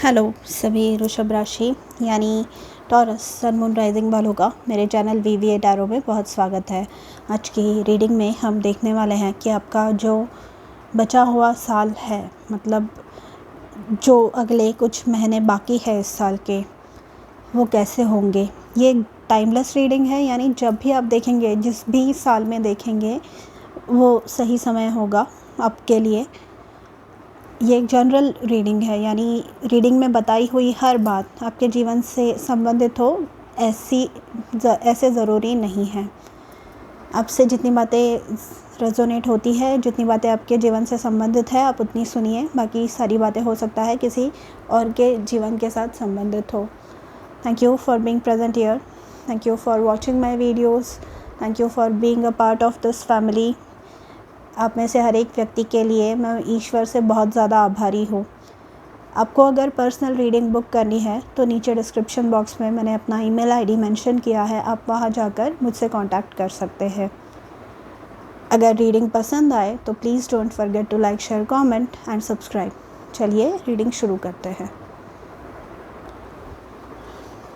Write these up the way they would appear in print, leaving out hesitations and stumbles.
Hello सभी वृषभ राशि यानी टॉरस सन मून राइजिंग वालों का मेरे चैनल वीवीए टैरो में बहुत स्वागत है। आज की रीडिंग में हम देखने वाले हैं कि आपका जो बचा हुआ साल है, मतलब जो अगले कुछ महीने बाकी है इस साल के, वो कैसे होंगे। ये टाइमलेस रीडिंग है, यानी जब भी आप देखेंगे, जिस भी साल में देखेंगे, वो सही समय होगा आपके लिए। ये एक जनरल रीडिंग है, यानी रीडिंग में बताई हुई हर बात आपके जीवन से संबंधित हो ऐसे ज़रूरी नहीं है। आपसे जितनी बातें रेजोनेट होती है, जितनी बातें आपके जीवन से संबंधित है, आप उतनी सुनिए। बाकी सारी बातें हो सकता है किसी और के जीवन के साथ संबंधित हो। Thank you for being present here. Thank you for watching my videos. Thank you for being a part of this family. आप में से हर एक व्यक्ति के लिए मैं ईश्वर से बहुत ज़्यादा आभारी हूँ। आपको अगर पर्सनल रीडिंग बुक करनी है तो नीचे डिस्क्रिप्शन बॉक्स में मैंने अपना ईमेल आईडी मेंशन किया है, आप वहाँ जाकर मुझसे कांटेक्ट कर सकते हैं। अगर रीडिंग पसंद आए तो please don't forget to like, share, comment and subscribe. चलिए रीडिंग शुरू करते हैं।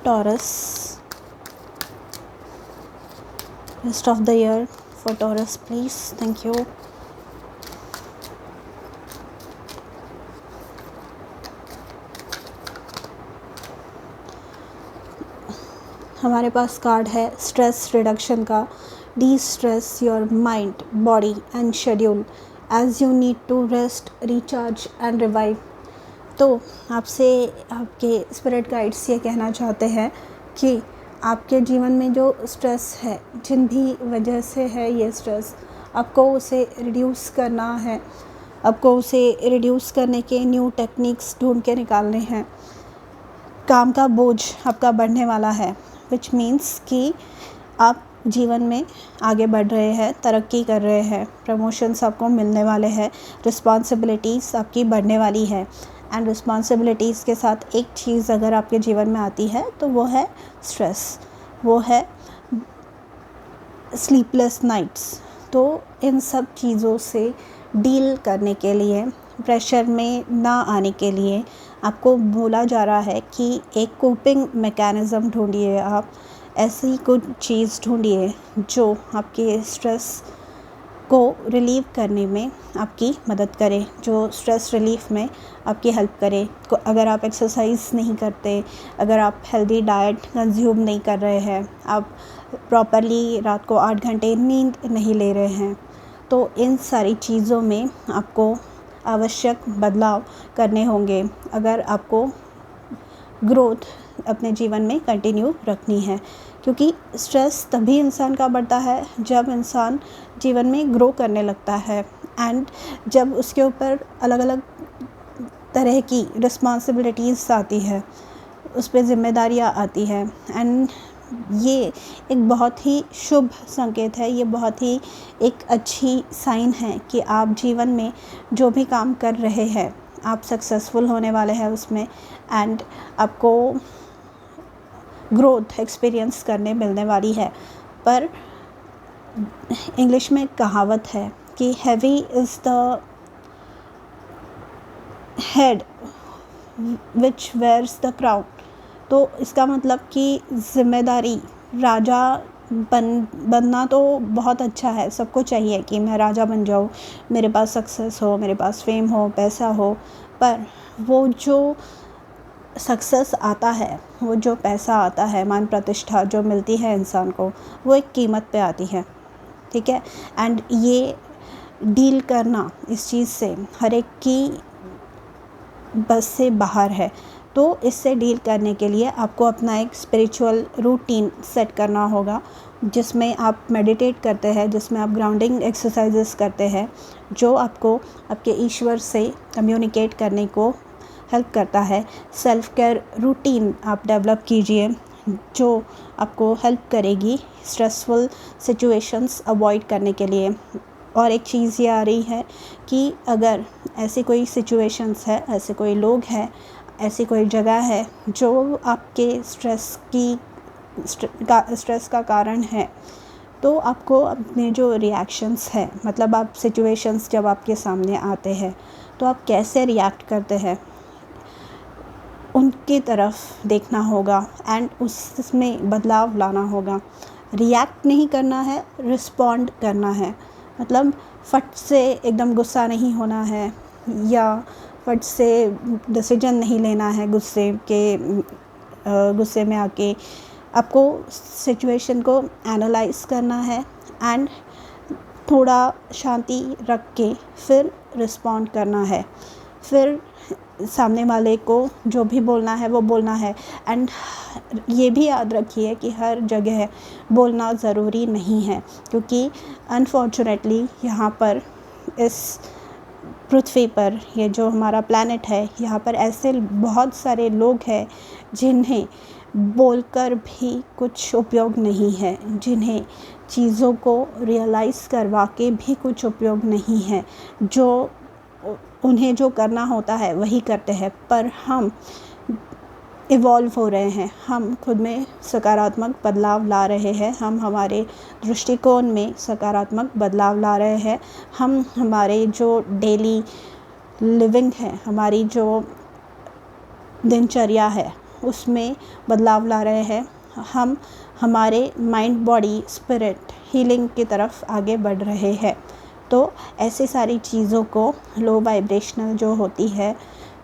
Taurus, rest of the year for Taurus please. Thank you. हमारे पास कार्ड है स्ट्रेस रिडक्शन का। Destress your mind, body and schedule as you need to rest, recharge and revive. तो आपसे आपके स्पिरिट गाइड्स ये कहना चाहते हैं कि आपके जीवन में जो स्ट्रेस है, जिन भी वजह से है ये स्ट्रेस, आपको उसे रिड्यूस करना है। आपको उसे रिड्यूस करने के न्यू टेक्निक्स ढूंढ के निकालने हैं। काम का बोझ आपका बढ़ने वाला है, विच मीन्स कि आप जीवन में आगे बढ़ रहे हैं, तरक्की कर रहे हैं, प्रमोशंस आपको मिलने वाले हैं, रिस्पॉन्सिबिलिटीज़ आपकी बढ़ने वाली है। एंड रिस्पॉन्सिबिलिटीज़ के साथ एक चीज़ अगर आपके जीवन में आती है तो वो है स्ट्रेस, वो है स्लीपलेस नाइट्स। तो इन सब चीज़ों से डील करने के लिए, प्रेशर में ना आने के लिए आपको बोला जा रहा है कि एक कोपिंग मैकेनिज़्म ढूंढिए। आप ऐसी कुछ चीज़ ढूंढिए जो आपके स्ट्रेस को रिलीव करने में आपकी मदद करे, जो स्ट्रेस रिलीफ में आपकी हेल्प करे। अगर आप एक्सरसाइज नहीं करते, अगर आप हेल्दी डाइट कंज्यूम नहीं कर रहे हैं, आप प्रॉपरली रात को 8 घंटे नींद नहीं ले रहे हैं, तो इन सारी चीज़ों में आपको आवश्यक बदलाव करने होंगे अगर आपको ग्रोथ अपने जीवन में कंटिन्यू रखनी है। क्योंकि स्ट्रेस तभी इंसान का बढ़ता है जब इंसान जीवन में ग्रो करने लगता है, एंड जब उसके ऊपर अलग अलग तरह की रिस्पॉन्सिबिलिटीज़ आती है, उस पर जिम्मेदारियाँ आती है। एंड ये एक बहुत ही शुभ संकेत है, ये बहुत ही एक अच्छी साइन है कि आप जीवन में जो भी काम कर रहे हैं आप सक्सेसफुल होने वाले हैं उसमें, एंड आपको ग्रोथ एक्सपीरियंस करने मिलने वाली है। पर इंग्लिश में कहावत है कि heavy is the head which wears the crown. तो इसका मतलब कि ज़िम्मेदारी, राजा बनना तो बहुत अच्छा है, सबको चाहिए कि मैं राजा बन जाऊँ, मेरे पास सक्सेस हो, मेरे पास फेम हो, पैसा हो। पर वो जो सक्सेस आता है, वो जो पैसा आता है, मान प्रतिष्ठा जो मिलती है इंसान को, वो एक कीमत पे आती है, ठीक है। एंड ये डील करना इस चीज़ से हर एक की बस से बाहर है। तो इससे डील करने के लिए आपको अपना एक स्पिरिचुअल रूटीन सेट करना होगा, जिसमें आप मेडिटेट करते हैं, जिसमें आप ग्राउंडिंग एक्सरसाइजेस करते हैं, जो आपको आपके ईश्वर से कम्युनिकेट करने को हेल्प करता है। सेल्फ केयर रूटीन आप डेवलप कीजिए जो आपको हेल्प करेगी स्ट्रेसफुल सिचुएशंस अवॉइड करने के लिए। और एक चीज़ ये आ रही है कि अगर ऐसी कोई सिचुएशंस है, ऐसे कोई लोग हैं, ऐसी कोई जगह है जो आपके स्ट्रेस का कारण है, तो आपको अपने जो रिएक्शंस हैं, मतलब आप सिचुएशंस जब आपके सामने आते हैं तो आप कैसे रिएक्ट करते हैं, उनके तरफ देखना होगा एंड उसमें बदलाव लाना होगा। रिएक्ट नहीं करना है, रिस्पॉन्ड करना है। मतलब फट से एकदम गुस्सा नहीं होना है या फट से डिसीजन नहीं लेना है गुस्से में आके। आपको सिचुएशन को एनालाइज करना है एंड थोड़ा शांति रख के फिर रिस्पॉन्ड करना है। फिर सामने वाले को जो भी बोलना है वो बोलना है। एंड ये भी याद रखिए कि हर जगह बोलना ज़रूरी नहीं है, क्योंकि अनफॉर्चुनेटली यहाँ पर इस पृथ्वी पर, ये जो हमारा प्लैनेट है, यहाँ पर ऐसे बहुत सारे लोग हैं जिन्हें बोलकर भी कुछ उपयोग नहीं है, जिन्हें चीज़ों को रियलाइज़ करवा के भी कुछ उपयोग नहीं है। जो उन्हें जो करना होता है वही करते हैं, पर हम इवॉल्व हो रहे हैं, हम खुद में सकारात्मक बदलाव ला रहे हैं, हम हमारे दृष्टिकोण में सकारात्मक बदलाव ला रहे हैं, हम हमारे जो डेली लिविंग है, हमारी जो दिनचर्या है उसमें बदलाव ला रहे हैं। हम हमारे माइंड, बॉडी, स्पिरिट हीलिंग की तरफ आगे बढ़ रहे हैं। तो ऐसी सारी चीज़ों को, लो वाइब्रेशनल जो होती है,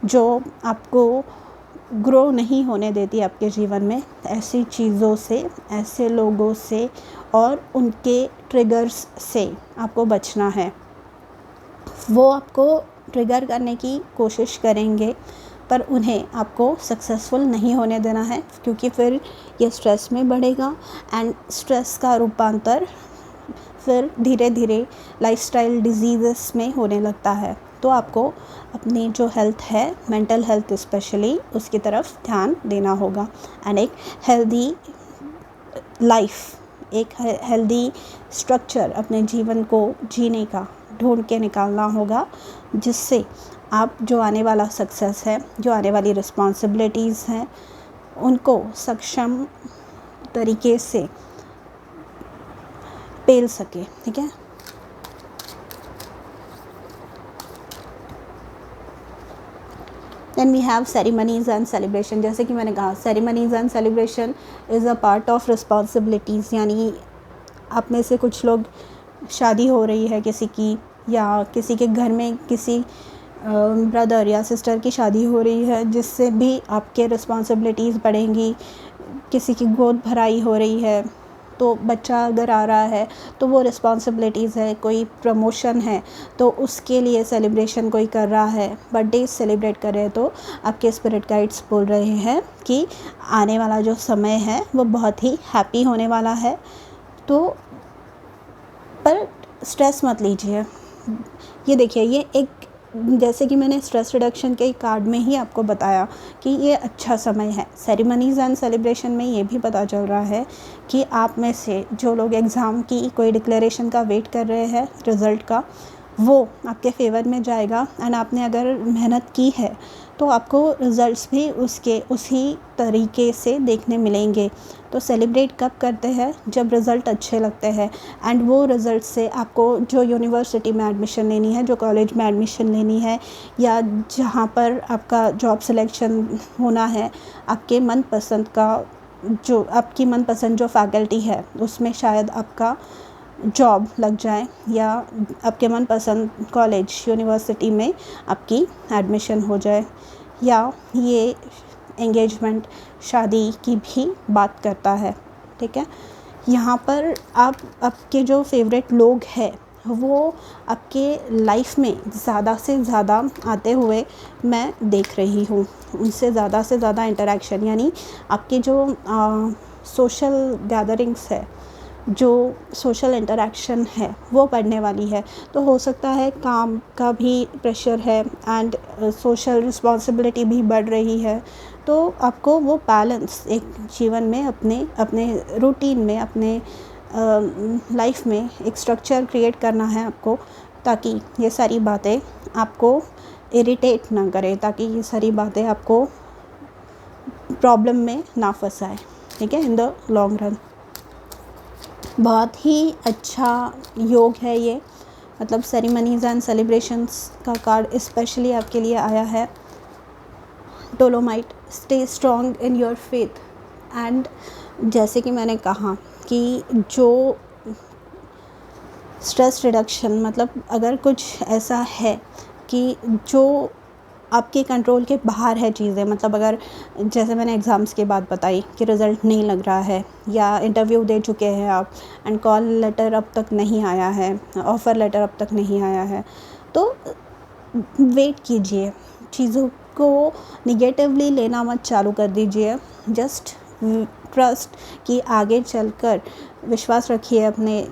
जो आपको ग्रो नहीं होने देती आपके जीवन में, ऐसी चीज़ों से, ऐसे लोगों से और उनके ट्रिगर्स से आपको बचना है। वो आपको ट्रिगर करने की कोशिश करेंगे, पर उन्हें आपको सक्सेसफुल नहीं होने देना है, क्योंकि फिर ये स्ट्रेस में बढ़ेगा एंड स्ट्रेस का रूपांतर फिर धीरे धीरे लाइफस्टाइल डिजीज़ेस में होने लगता है। तो आपको अपनी जो हेल्थ है, मेंटल हेल्थ स्पेशली, उसकी तरफ ध्यान देना होगा एंड एक हेल्दी लाइफ, एक हेल्दी स्ट्रक्चर अपने जीवन को जीने का ढूंढ के निकालना होगा, जिससे आप जो आने वाला सक्सेस है, जो आने वाली रिस्पॉन्सिबिलिटीज़ हैं, उनको सक्षम तरीके से पेल सके। ठीक है। Then we have ceremonies and celebration. जैसे कि मैंने कहा, ceremonies and celebration is a part of responsibilities. यानी आप में से कुछ लोग, शादी हो रही है किसी की, या किसी के घर में किसी ब्रदर या सिस्टर की शादी हो रही है, जिससे भी आपके रिस्पॉन्सिबिलिटीज़ बढ़ेंगी। किसी की गोद भराई हो रही है, तो बच्चा अगर आ रहा है तो वो रिस्पॉन्सिबिलिटीज़ है। कोई प्रमोशन है तो उसके लिए सेलिब्रेशन कोई कर रहा है, बर्थडे सेलिब्रेट कर रहे हैं, तो आपके स्पिरिट गाइड्स बोल रहे हैं कि आने वाला जो समय है वो बहुत ही हैप्पी होने वाला है। तो पर स्ट्रेस मत लीजिए। ये देखिए, ये एक, जैसे कि मैंने स्ट्रेस रिडक्शन के कार्ड में ही आपको बताया कि ये अच्छा समय है। सेरेमनीज़ एंड सेलिब्रेशन में ये भी पता चल रहा है कि आप में से जो लोग एग्ज़ाम की कोई डिक्लेरेशन का वेट कर रहे हैं, रिज़ल्ट का, वो आपके फेवर में जाएगा एंड आपने अगर मेहनत की है तो आपको रिज़ल्ट्स भी उसी तरीके से देखने मिलेंगे। तो सेलिब्रेट कब करते हैं? जब रिज़ल्ट अच्छे लगते हैं एंड वो रिज़ल्ट से आपको जो यूनिवर्सिटी में एडमिशन लेनी है, जो कॉलेज में एडमिशन लेनी है, या जहाँ पर आपका जॉब सिलेक्शन होना है, आपकी मनपसंद जो फैकल्टी है उसमें शायद आपका जॉब लग जाए, या आपके मनपसंद कॉलेज, यूनिवर्सिटी में आपकी एडमिशन हो जाए, या ये एंगेजमेंट, शादी की भी बात करता है। ठीक है। यहाँ पर आपके जो फेवरेट लोग हैं वो आपके लाइफ में ज़्यादा से ज़्यादा आते हुए मैं देख रही हूँ। उनसे ज़्यादा से ज़्यादा इंटरेक्शन, यानी आपके जो सोशल गैदरिंग्स है, जो सोशल इंटरेक्शन है, वो बढ़ने वाली है। तो हो सकता है काम का भी प्रेशर है एंड सोशल रिस्पॉन्सिबिलिटी भी बढ़ रही है, तो आपको वो बैलेंस एक जीवन में, अपने रूटीन में, अपने लाइफ में एक स्ट्रक्चर क्रिएट करना है आपको, ताकि ये सारी बातें आपको इरिटेट ना करें, ताकि ये सारी बातें आपको प्रॉब्लम में ना फंसाए। ठीक है, इन द लॉन्ग रन। बहुत ही अच्छा योग है ये, मतलब सेरेमनीज़ एंड सेलिब्रेशंस का कार्ड स्पेशली आपके लिए आया है। Dolomite, stay strong in your faith. And जैसे कि मैंने कहा कि जो स्ट्रेस रिडक्शन, मतलब अगर कुछ ऐसा है कि जो आपके कंट्रोल के बाहर है चीज़ें, मतलब अगर जैसे मैंने एग्ज़ाम्स की बात बताई कि रिज़ल्ट नहीं लग रहा है, या इंटरव्यू दे चुके हैं आप एंड कॉल लेटर अब तक नहीं आया है, ऑफ़र लेटर अब तक नहीं आया है, तो वेट कीजिए, चीज़ों को निगेटिवली लेना मत चालू कर दीजिए। जस्ट ट्रस्ट कि आगे चलकर, विश्वास रखिए अपने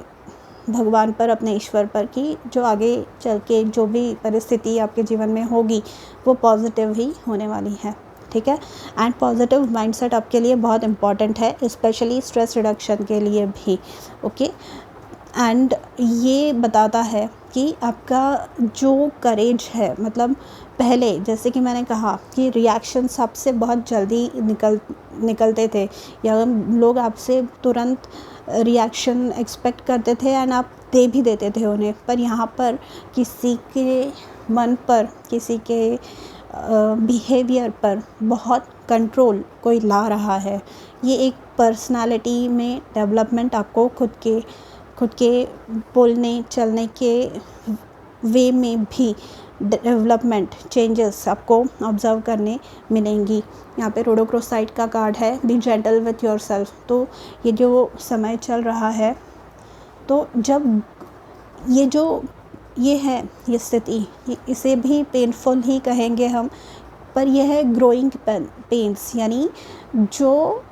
भगवान पर, अपने ईश्वर पर, कि जो आगे चल के जो भी परिस्थिति आपके जीवन में होगी वो पॉजिटिव ही होने वाली है, ठीक है। एंड पॉजिटिव माइंडसेट आपके लिए बहुत इम्पॉर्टेंट है, स्पेशली स्ट्रेस रिडक्शन के लिए भी, ओके। एंड ये बताता है कि आपका जो करेज है, मतलब पहले जैसे कि मैंने कहा कि रिएक्शंस आपसे बहुत जल्दी निकलते थे, या लोग आपसे तुरंत रिएक्शन एक्सपेक्ट करते थे एंड आप दे भी देते थे उन्हें, पर यहाँ पर किसी के मन पर, किसी के बिहेवियर पर बहुत कंट्रोल कोई ला रहा है। ये एक पर्सनालिटी में डेवलपमेंट आपको खुद के बोलने चलने के वे में भी डेवलपमेंट चेंजेस आपको ऑब्ज़र्व करने मिलेंगी। यहाँ पे रोडोक्रोसाइड का कार्ड है, B gentle with your self. तो ये जो समय चल रहा है, तो जब ये है ये स्थिति, इसे भी पेनफुल ही कहेंगे हम, पर यह है ग्रोइंग पेन्स, यानी जो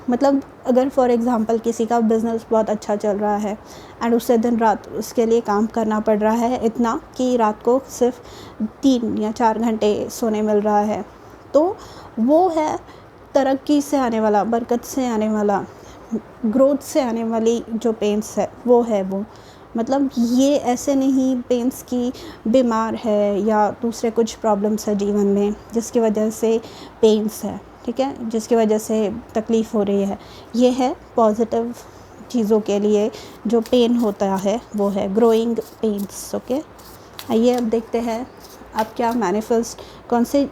मतलब अगर फॉर एग्ज़ाम्पल किसी का बिज़नेस बहुत अच्छा चल रहा है एंड उसे दिन रात उसके लिए काम करना पड़ रहा है, इतना कि रात को सिर्फ 3 या 4 घंटे सोने मिल रहा है, तो वो है तरक्की से आने वाला, बरकत से आने वाला, ग्रोथ से आने वाली जो पेन्स है वो है वो। मतलब ये ऐसे नहीं पेन्स की बीमार है या दूसरे कुछ प्रॉब्लम्स है जीवन में जिसकी वजह से पेन्स है, ठीक है, जिसकी वजह से तकलीफ़ हो रही है। ये है पॉजिटिव चीज़ों के लिए जो पेन होता है वो है ग्रोइंग पेन्स, ओके। आइए अब देखते हैं आप क्या मैनिफेस्ट, कौन से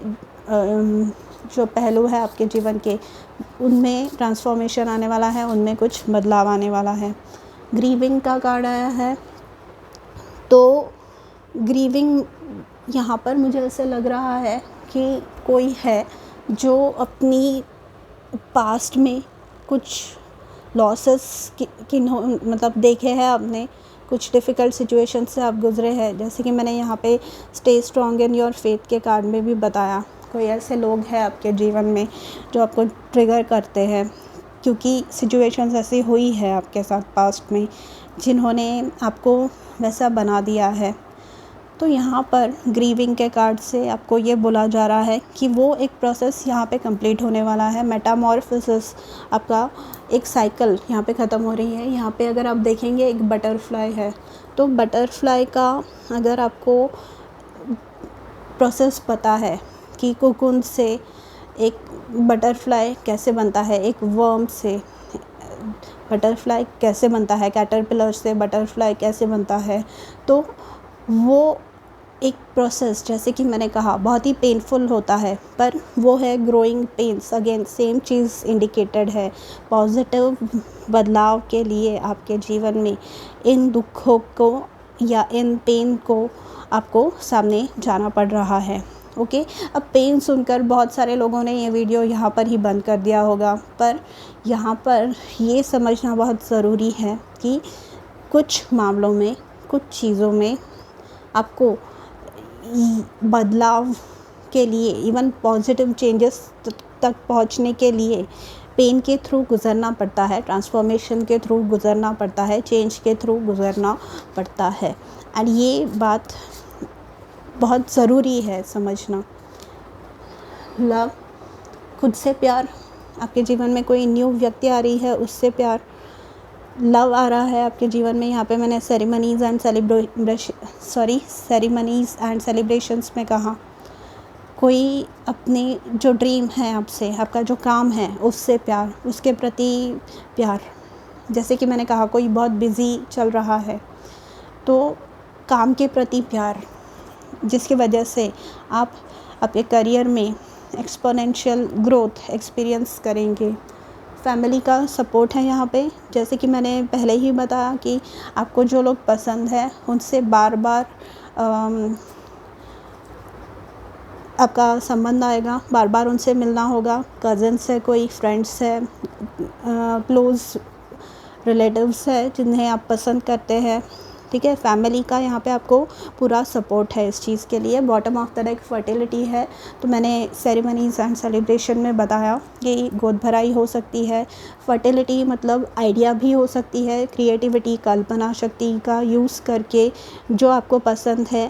जो पहलू है आपके जीवन के, उनमें ट्रांसफॉर्मेशन आने वाला है, उनमें कुछ बदलाव आने वाला है। ग्रीविंग का कार्ड आया है, तो ग्रीविंग यहाँ पर मुझे ऐसे लग रहा है कि कोई है जो अपनी पास्ट में कुछ लॉसेस मतलब देखे हैं आपने, कुछ डिफ़िकल्ट सिचुएशन से आप गुज़रे हैं, जैसे कि मैंने यहाँ पे stay strong in your faith के कार्ड में भी बताया। कोई ऐसे लोग हैं आपके जीवन में जो आपको ट्रिगर करते हैं, क्योंकि सिचुएशंस ऐसी हुई है आपके साथ पास्ट में जिन्होंने आपको वैसा बना दिया है। तो यहाँ पर ग्रीविंग के कार्ड से आपको ये बोला जा रहा है कि वो एक प्रोसेस यहाँ पे कंप्लीट होने वाला है। मेटामॉर्फोसिस, आपका एक साइकिल यहाँ पे ख़त्म हो रही है। यहाँ पे अगर आप देखेंगे एक बटरफ्लाई है, तो बटरफ्लाई का अगर आपको प्रोसेस पता है कि कोकून से एक बटरफ्लाई कैसे बनता है, एक वर्म से बटरफ्लाई कैसे बनता है, कैटरपिलर से बटरफ्लाई कैसे बनता है, तो वो एक प्रोसेस, जैसे कि मैंने कहा, बहुत ही पेनफुल होता है, पर वो है ग्रोइंग पेन्स। अगेन सेम चीज़ इंडिकेटेड है, पॉजिटिव बदलाव के लिए आपके जीवन में इन दुखों को या इन पेन को आपको सामने जाना पड़ रहा है, ओके। अब पेन सुनकर बहुत सारे लोगों ने ये वीडियो यहाँ पर ही बंद कर दिया होगा, पर यहाँ पर ये समझना बहुत ज़रूरी है कि कुछ मामलों में, कुछ चीज़ों में आपको बदलाव के लिए, इवन पॉजिटिव चेंजेस तक पहुंचने के लिए पेन के थ्रू गुज़रना पड़ता है, ट्रांसफॉर्मेशन के थ्रू गुज़रना पड़ता है, चेंज के थ्रू गुज़रना पड़ता है। एंड ये बात बहुत ज़रूरी है समझना। लव, खुद से प्यार, आपके जीवन में कोई न्यू व्यक्ति आ रही है, उससे प्यार, लव आ रहा है आपके जीवन में। यहाँ पे मैंने सेरेमनीज़ एंड सेलिब्रेशंस में कहा, कोई अपनी जो ड्रीम है आपसे, आपका जो काम है उससे प्यार, उसके प्रति प्यार। जैसे कि मैंने कहा, कोई बहुत बिज़ी चल रहा है तो काम के प्रति प्यार, जिसकी वजह से आप अपने करियर में एक्सपोनेंशियल ग्रोथ एक्सपीरियंस करेंगे। फैमिली का सपोर्ट है यहाँ पे, जैसे कि मैंने पहले ही बताया कि आपको जो लोग पसंद है उनसे बार बार आपका संबंध आएगा, बार बार उनसे मिलना होगा। कज़न्स है, कोई फ्रेंड्स है, क्लोज़ रिलेटिव्स है जिन्हें आप पसंद करते हैं, ठीक है। फैमिली का यहाँ पे आपको पूरा सपोर्ट है इस चीज़ के लिए। Bottom of the deck fertility है, तो मैंने सेरेमनीज़ एंड सेलिब्रेशन में बताया कि गोद भराई हो सकती है। फर्टिलिटी मतलब आइडिया भी हो सकती है, क्रिएटिविटी, कल्पना शक्ति का यूज़ करके जो आपको पसंद है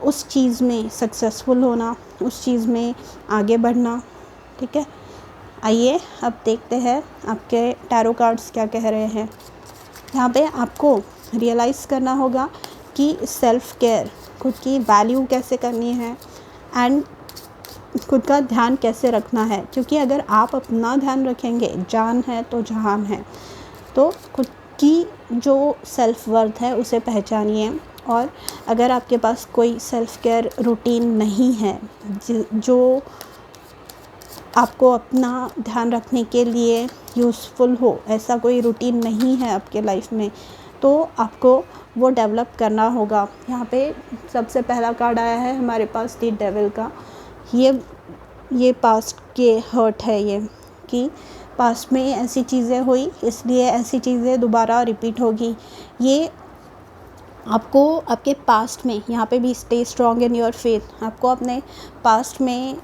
उस चीज़ में सक्सेसफुल होना, उस चीज़ में आगे बढ़ना, ठीक है। आइए अब देखते हैं आपके टैरो कार्ड्स क्या कह रहे हैं। यहाँ पे आपको रियलाइज़ करना होगा कि सेल्फ़ केयर, खुद की वैल्यू कैसे करनी है एंड खुद का ध्यान कैसे रखना है, क्योंकि अगर आप अपना ध्यान रखेंगे, जान है तो जहान है। तो खुद की जो सेल्फ़ वर्थ है उसे पहचानिए, और अगर आपके पास कोई सेल्फ़ केयर रूटीन नहीं है जो आपको अपना ध्यान रखने के लिए यूज़फुल हो, ऐसा कोई रूटीन नहीं है आपके लाइफ में, तो आपको वो डेवलप करना होगा। यहाँ पे सबसे पहला कार्ड आया है हमारे पास द डेविल का। ये पास्ट के हर्ट है, ये कि पास्ट में ऐसी चीज़ें हुई इसलिए ऐसी चीज़ें दोबारा रिपीट होगी। ये आपको आपके पास्ट में, यहाँ पे भी stay strong in your faith, आपको अपने पास्ट में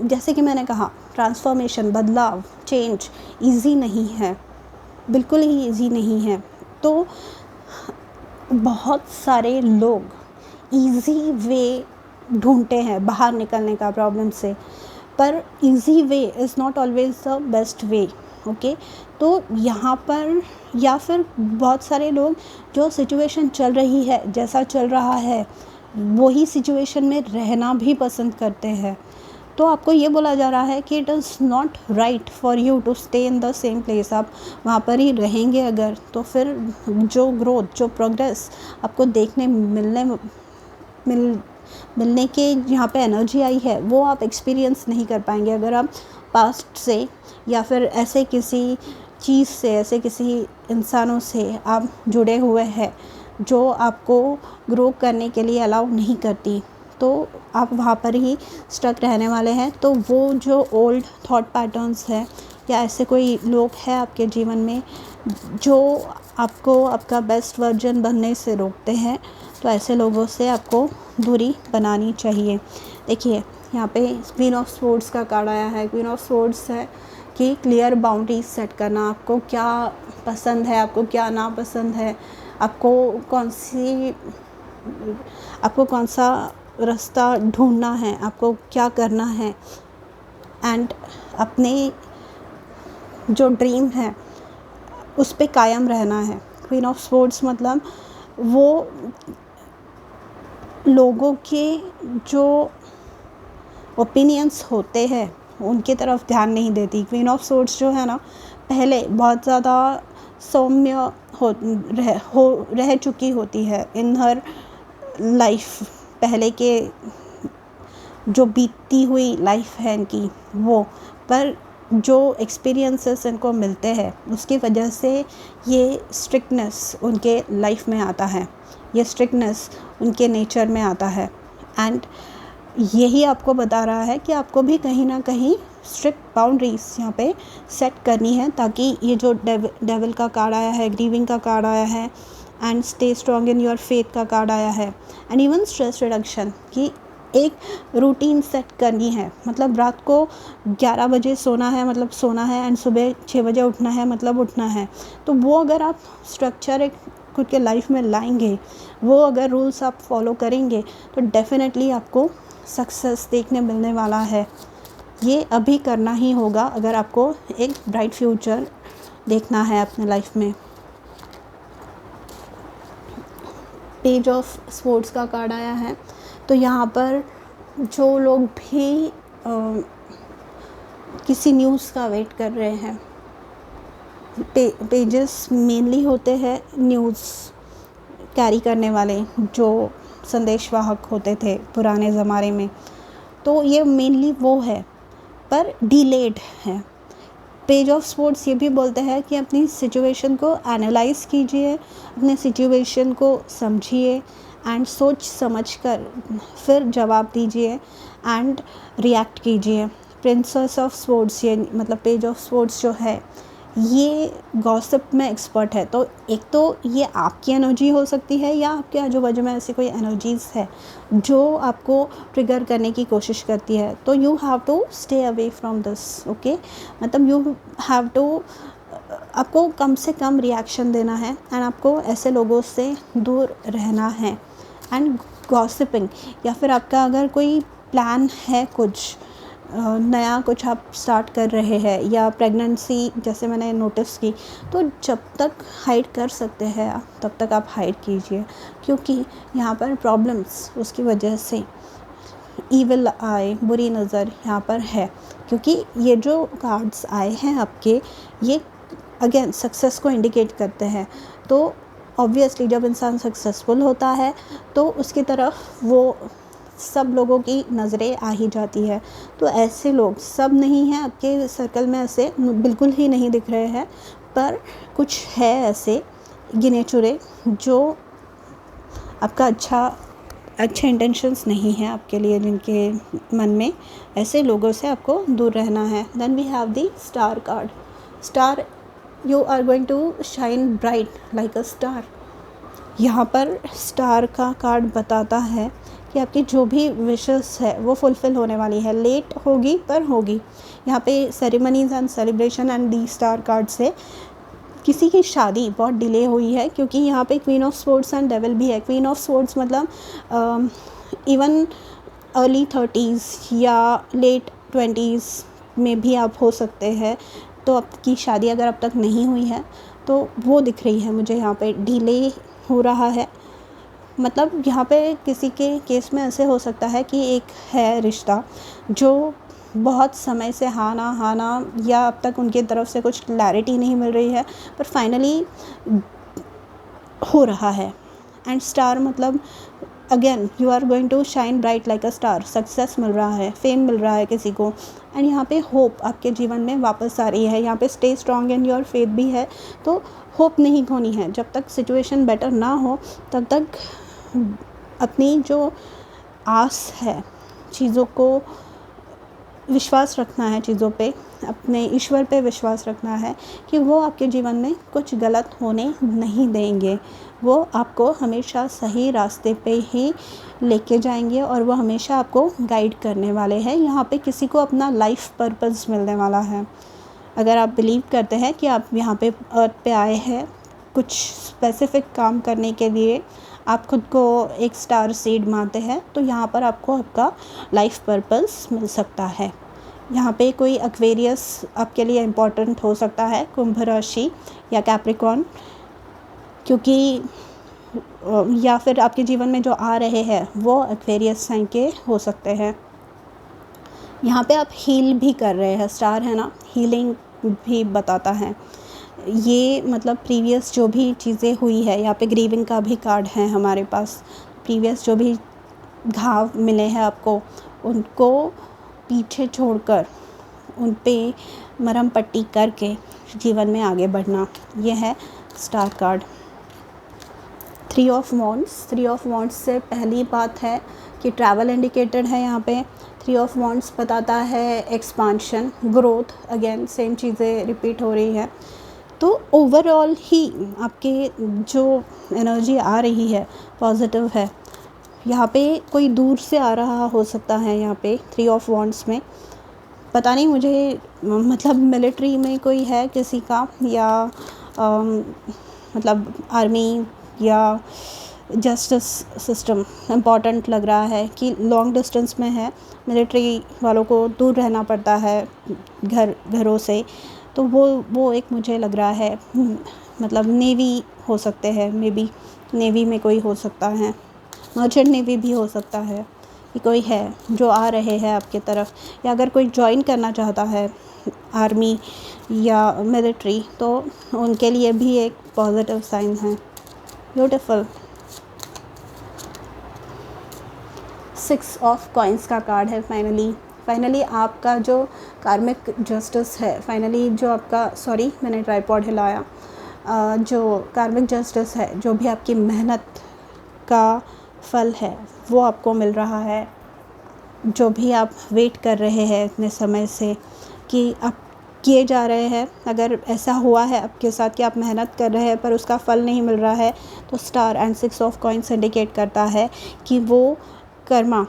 जैसे कि मैंने कहा, ट्रांसफॉर्मेशन, बदलाव, चेंज इजी नहीं है, बिल्कुल ही इजी नहीं है। तो बहुत सारे लोग इजी वे ढूंढते हैं बाहर निकलने का प्रॉब्लम से, पर easy way is not always the best way, okay. तो यहाँ पर या फिर बहुत सारे लोग जो सिचुएशन चल रही है, जैसा चल रहा है वही सिचुएशन में रहना भी पसंद करते हैं। तो आपको ये बोला जा रहा है कि it is not right for you to stay in the same place. आप वहाँ पर ही रहेंगे अगर, तो फिर जो ग्रोथ, जो प्रोग्रेस आपको देखने मिलने के यहाँ पे एनर्जी आई है, वो आप एक्सपीरियंस नहीं कर पाएंगे अगर आप पास्ट से या फिर ऐसे किसी चीज़ से, ऐसे किसी इंसानों से आप जुड़े हुए हैं जो आपको ग्रो करने के लिए अलाउ नहीं करती, तो आप वहाँ पर ही स्टक रहने वाले हैं। तो वो जो ओल्ड थॉट पैटर्न्स हैं या ऐसे कोई लोग हैं आपके जीवन में जो आपको आपका बेस्ट वर्जन बनने से रोकते हैं, तो ऐसे लोगों से आपको दूरी बनानी चाहिए। देखिए यहाँ पे क्वीन ऑफ स्वॉर्ड्स का कार्ड आया है। क्वीन ऑफ स्वॉर्ड्स है कि क्लियर बाउंड्रीज सेट करना, आपको क्या पसंद है, आपको क्या नापसंद है, आपको कौन सा रास्ता ढूंढना है, आपको क्या करना है, एंड अपने जो ड्रीम है उस पे कायम रहना है। क्वीन ऑफ स्वॉर्ड्स मतलब वो लोगों के जो ओपिनियंस होते हैं उनकी तरफ ध्यान नहीं देती। क्वीन ऑफ स्वॉर्ड्स जो है ना, पहले बहुत ज़्यादा सौम्य रह चुकी होती है इन हर लाइफ, पहले के जो बीतती हुई लाइफ है इनकी वो, पर जो एक्सपीरियंसेस इनको मिलते हैं उसकी वजह से ये स्ट्रिक्टनेस उनके लाइफ में आता है, ये स्ट्रिक्टनेस उनके नेचर में आता है। एंड यही आपको बता रहा है कि आपको भी कहीं ना कहीं स्ट्रिक्ट बाउंड्रीज यहाँ पे सेट करनी है, ताकि ये जो डेविल का कार्ड आया है, ग्रीविंग का कार्ड आया है, and stay strong in your faith का कार्ड आया है, एंड इवन स्ट्रेस रिडक्शन की एक रूटीन सेट करनी है। मतलब रात को 11 बजे सोना है, मतलब सोना है, एंड सुबह 6 बजे उठना है, मतलब उठना है। तो वो अगर आप स्ट्रक्चर एक खुद के लाइफ में लाएंगे, वो अगर रूल्स आप फॉलो करेंगे, तो डेफिनेटली आपको सक्सेस देखने मिलने वाला है। ये अभी करना ही होगा अगर आपको एक ब्राइट फ्यूचर देखना है अपने लाइफ में। पेज ऑफ स्वॉर्ड्स का कार्ड आया है। तो यहाँ पर जो लोग भी किसी न्यूज़ का वेट कर रहे हैं, पेजेस मेनली होते हैं न्यूज़ कैरी करने वाले, जो संदेशवाहक होते थे पुराने ज़माने में, तो ये मेनली वो है, पर डिलेड है। पेज ऑफ स्पोर्ट्स ये भी बोलते हैं कि अपनी सिचुएशन को एनालाइज़ कीजिए, अपने सिचुएशन को समझिए एंड सोच समझ कर फिर जवाब दीजिए एंड रिएक्ट कीजिए। प्रिंसेस ऑफ स्पोर्ट्स, ये मतलब पेज ऑफ स्पोर्ट्स जो है ये गॉसिप में एक्सपर्ट है। तो एक तो ये आपकी एनर्जी हो सकती है या आपके आजू बाजू में ऐसी कोई एनर्जीज़ है जो आपको ट्रिगर करने की कोशिश करती है, तो you have to stay away from this. Okay, मतलब यू हैव टू, आपको कम से कम रिएक्शन देना है एंड आपको ऐसे लोगों से दूर रहना है। एंड गॉसिपिंग, या फिर आपका अगर कोई प्लान है, कुछ नया कुछ आप स्टार्ट कर रहे हैं, या प्रेगनेंसी जैसे मैंने नोटिस की, तो जब तक हाइड कर सकते हैं आप तब तक आप हाइड कीजिए, क्योंकि यहाँ पर प्रॉब्लम्स उसकी वजह से ईविल आई, बुरी नज़र यहाँ पर है। क्योंकि ये जो कार्ड्स आए हैं आपके, ये अगेन सक्सेस को इंडिकेट करते हैं। तो ऑब्वियसली जब इंसान सक्सेसफुल होता है तो उसकी तरफ वो सब लोगों की नज़रें आ ही जाती है। तो ऐसे लोग सब नहीं हैं आपके सर्कल में, ऐसे बिल्कुल ही नहीं दिख रहे हैं, पर कुछ है ऐसे गिने चुने जो आपका अच्छे इंटेंशंस नहीं हैं आपके लिए, जिनके मन में, ऐसे लोगों से आपको दूर रहना है। Then we have the star card. Star, you are going to shine bright like a star. यहाँ पर स्टार का कार्ड बताता है कि आपकी जो भी विशेस है वो फुलफ़िल होने वाली है, लेट होगी पर होगी। यहाँ पे ceremonies and celebration and the star card से किसी की शादी बहुत डिले हुई है, क्योंकि यहाँ पे queen of sports and devil भी है। क्वीन ऑफ स्पोर्ट्स मतलब इवन अर्ली 30s या लेट 20s में भी आप हो सकते हैं। तो आपकी शादी अगर अब तक नहीं हुई है तो वो दिख रही है मुझे, यहाँ पे डिले हो रहा है। मतलब यहाँ पे किसी के केस में ऐसे हो सकता है कि एक है रिश्ता जो बहुत समय से हाँ ना या अब तक उनकी तरफ से कुछ क्लैरिटी नहीं मिल रही है, पर फाइनली हो रहा है। एंड स्टार मतलब again you are going to shine bright like a star. Success मिल रहा है, फेम मिल रहा है किसी को, एंड यहाँ पे होप आपके जीवन में वापस आ रही है। यहाँ पे stay strong in your faith भी है, तो होप नहीं खोनी है। जब तक सिचुएशन बेटर ना हो तब तक अपनी जो आस है, चीज़ों को विश्वास रखना है, चीज़ों पे, अपने ईश्वर पे विश्वास रखना है कि वो आपके जीवन में कुछ गलत होने नहीं देंगे। वो आपको हमेशा सही रास्ते पे ही लेके जाएंगे और वो हमेशा आपको गाइड करने वाले हैं। यहाँ पे किसी को अपना लाइफ पर्पस मिलने वाला है। अगर आप बिलीव करते हैं कि आप यहाँ पे अर्थ पे आए हैं कुछ स्पेसिफिक काम करने के लिए, आप खुद को एक स्टार सीड मानते हैं, तो यहाँ पर आपको आपका लाइफ पर्पस मिल सकता है। यहाँ पे कोई एक्वेरियस आपके लिए इम्पोर्टेंट हो सकता है, कुंभ राशि या कैप्रिकॉर्न, क्योंकि या फिर आपके जीवन में जो आ रहे हैं वो एक्वेरियस साइन के हो सकते हैं। यहाँ पे आप हील भी कर रहे हैं, स्टार है ना, हीलिंग भी बताता है। ये मतलब प्रीवियस जो भी चीज़ें हुई है, यहाँ पे ग्रीविंग का भी कार्ड है हमारे पास। प्रीवियस जो भी घाव मिले हैं आपको, उनको पीछे छोड़कर उन पे मरहम पट्टी करके जीवन में आगे बढ़ना, ये है star card. 3 of wands. 3 of wands से पहली बात है कि ट्रैवल इंडिकेटेड है यहाँ पे। 3 ऑफ वॉन्ड्स बताता है एक्सपांशन, ग्रोथ, अगेन सेम चीज़ें रिपीट हो रही है। तो ओवरऑल ही आपके जो एनर्जी आ रही है पॉजिटिव है। यहाँ पे कोई दूर से आ रहा हो सकता है, यहाँ पे 3 ऑफ वॉन्ड्स में पता नहीं मुझे, मतलब मिलिट्री में कोई है किसी का, या मतलब आर्मी या जस्टिस सिस्टम इम्पॉर्टेंट लग रहा है कि लॉन्ग डिस्टेंस में है। मिलिट्री वालों को दूर रहना पड़ता है घरों से, तो वो एक मुझे लग रहा है, मतलब नेवी हो सकते हैं, मे बी नेवी में कोई हो सकता है, मर्चेंट नेवी भी हो सकता है कि कोई है जो आ रहे हैं आपके तरफ, या अगर कोई ज्वाइन करना चाहता है आर्मी या मिलिट्री तो उनके लिए भी एक पॉजिटिव साइन है। ब्यूटीफुल। 6 ऑफ कॉइन्स का कार्ड है। फाइनली आपका जो कार्मिक जस्टिस है, फाइनली जो आपका, सॉरी मैंने ट्राइपॉड हिलाया, जो कार्मिक जस्टिस है, जो भी आपकी मेहनत का फल है वो आपको मिल रहा है। जो भी आप वेट कर रहे हैं इतने समय से कि आप किए जा रहे हैं, अगर ऐसा हुआ है आपके साथ कि आप मेहनत कर रहे हैं पर उसका फल नहीं मिल रहा है, तो star and 6 of coins indicate करता है कि वो कर्मा,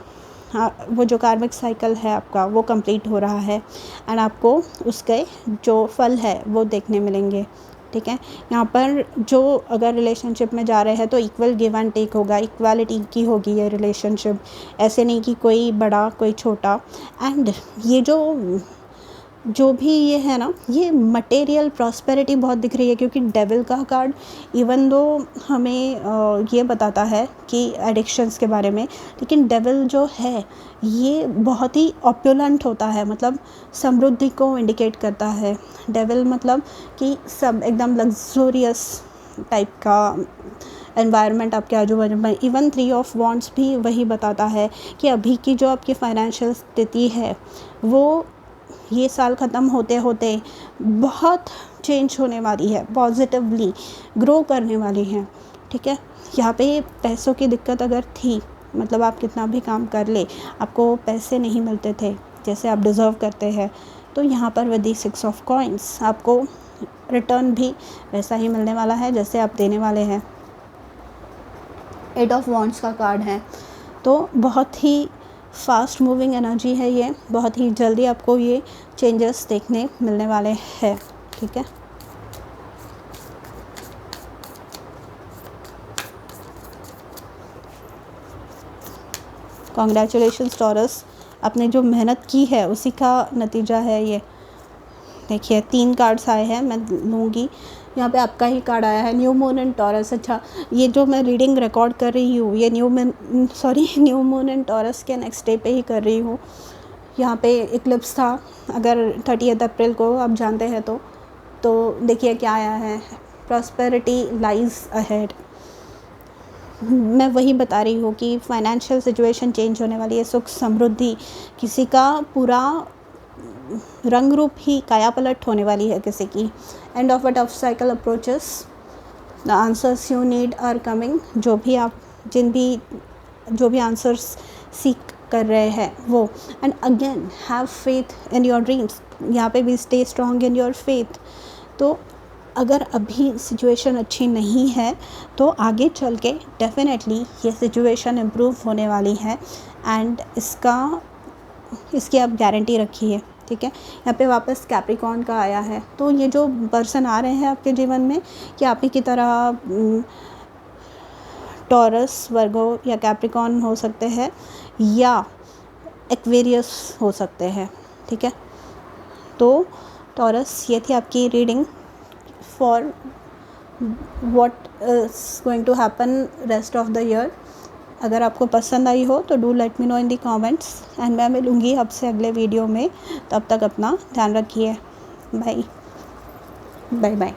वो जो कार्मिक साइकिल है आपका वो कंप्लीट हो रहा है एंड आपको उसके जो फल है वो देखने मिलेंगे। ठीक है, यहाँ पर जो अगर रिलेशनशिप में जा रहे हैं तो इक्वल गिव एंड टेक होगा, इक्वालिटी की होगी ये रिलेशनशिप, ऐसे नहीं कि कोई बड़ा कोई छोटा। एंड ये जो भी ये है ना, ये मटेरियल प्रॉस्पेरिटी बहुत दिख रही है, क्योंकि डेविल का कार्ड इवन दो हमें ये बताता है कि एडिक्शंस के बारे में, लेकिन डेविल जो है ये बहुत ही ऑप्युलेंट होता है, मतलब समृद्धि को इंडिकेट करता है। डेविल मतलब कि सब एकदम लग्जूरियस टाइप का एनवायरनमेंट आपके आजू बाजू में। इवन 3 ऑफ वॉन्ड्स भी वही बताता है कि अभी की जो आपकी फाइनेंशियल स्थिति है वो ये साल ख़त्म होते होते बहुत चेंज होने वाली है, पॉजिटिवली ग्रो करने वाली है। ठीक है, यहाँ पे पैसों की दिक्कत अगर थी, मतलब आप कितना भी काम कर ले आपको पैसे नहीं मिलते थे जैसे आप डिज़र्व करते हैं, तो यहाँ पर विद दी 6 ऑफ कॉइन्स आपको रिटर्न भी वैसा ही मिलने वाला है जैसे आप देने वाले हैं। 8 ऑफ वॉन्ड्स का कार्ड है, तो बहुत ही फास्ट मूविंग एनर्जी है ये, बहुत ही जल्दी आपको ये चेंजेस देखने मिलने वाले हैं। ठीक है, कॉन्ग्रेचुलेशंस टॉरस, आपने जो मेहनत की है उसी का नतीजा है ये। देखिए 3 कार्ड्स आए हैं, मैं लूँगी। यहाँ पे आपका ही कार्ड आया है, न्यू मून एंड टॉरस। अच्छा, ये जो मैं रीडिंग रिकॉर्ड कर रही हूँ ये न्यू मून एंड टॉरस के नेक्स्ट डे पे ही कर रही हूँ। यहाँ पे इक्लिप्स था, अगर 30 अप्रैल को आप जानते हैं तो देखिए क्या आया है, प्रॉस्पेरिटी लाइज अहेड। मैं वही बता रही हूँ कि फाइनेंशियल सिचुएशन चेंज होने वाली है, सुख समृद्धि, किसी का पूरा रंग रूप ही काया पलट होने वाली है किसी की। End of a tough cycle approaches, the answers you need are coming. जो भी आंसर्स सीख कर रहे हैं वो, and again have faith in your dreams. यहाँ पे भी stay strong in your faith. तो अगर अभी सिचुएशन अच्छी नहीं है तो आगे चल के डेफिनेटली ये सिचुएशन इम्प्रूव होने वाली है एंड इसकी आप गारंटी रखिए। ठीक है, यहाँ पे वापस कैप्रिकॉर्न का आया है, तो ये जो पर्सन आ रहे हैं आपके जीवन में कि आप ही की तरह टॉरस, वर्गो या कैप्रिकॉर्न हो सकते हैं या एक्वेरियस हो सकते हैं। ठीक है, तो टॉरस, ये थी आपकी reading for what is going to happen rest of the year. अगर आपको पसंद आई हो तो do let me know in the comments and मैं मिलूँगी आपसे अगले वीडियो में। तब तक अपना ध्यान रखिए। Bye bye.